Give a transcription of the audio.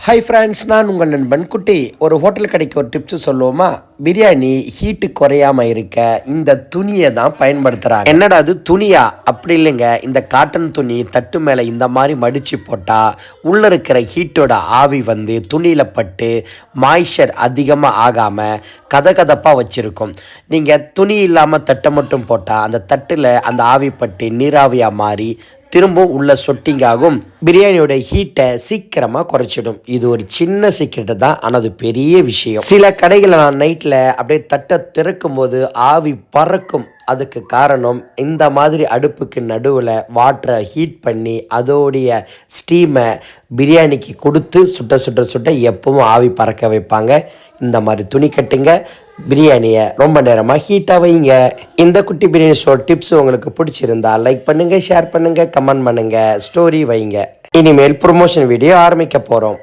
Hi friends, நான் உங்கள் நண்பன் குட்டி. ஒரு ஹோட்டல் கடைக்கு ஒரு டிப்ஸ் சொல்லுவோமா? பிரியாணி ஹீட்டு குறையாமல் இருக்க இந்த துணியை தான் பயன்படுத்துகிறாங்க. என்னடா அது துணியா? அப்படி இல்லைங்க. இந்த காட்டன் துணி தட்டு மேலே இந்த மாதிரி மடித்து போட்டால் உள்ளே இருக்கிற ஹீட்டோட ஆவி வந்து துணியில் பட்டு மாய்ச்சர் அதிகமாக ஆகாமல் கதகதப்பாக வச்சுருக்கும். நீங்கள் துணி இல்லாமல் தட்டை மட்டும் போட்டால் அந்த தட்டில் அந்த ஆவி பட்டு நீராவியாக மாறி திரும்பவும் உள்ள சொட்டிங் ஆகும். பிரியாணியோட ஹீட்டை சீக்கிரமாக குறைச்சிடும். இது ஒரு சின்ன சீக்கிரட்டு தான், ஆனால் அது பெரிய விஷயம். சில கடைகளில் நான் நைட்டில் அப்படியே தட்டை திறக்கும் போது ஆவி பறக்கும். அதுக்கு காரணம் இந்த மாதிரி அடுப்புக்கு நடுவில் வாட்டரை ஹீட் பண்ணி அதோடைய ஸ்டீமை பிரியாணிக்கு கொடுத்து சுட்ட சுட்ட சுட்ட எப்பவும் ஆவி பறக்க வைப்பாங்க. இந்த மாதிரி துணி கட்டுங்க, பிரியாணியை ரொம்ப நேரமாக ஹீட்டாக வைங்க. இந்த குட்டி பிரியாணி ஷோ டிப்ஸ் உங்களுக்கு பிடிச்சிருந்தா லைக் பண்ணுங்கள், ஷேர் பண்ணுங்கள், கமெண்ட் பண்ணுங்கள், ஸ்டோரி வைங்க. இனிமேல் ப்ரொமோஷன் வீடியோ ஆரம்பிக்க போகிறோம்.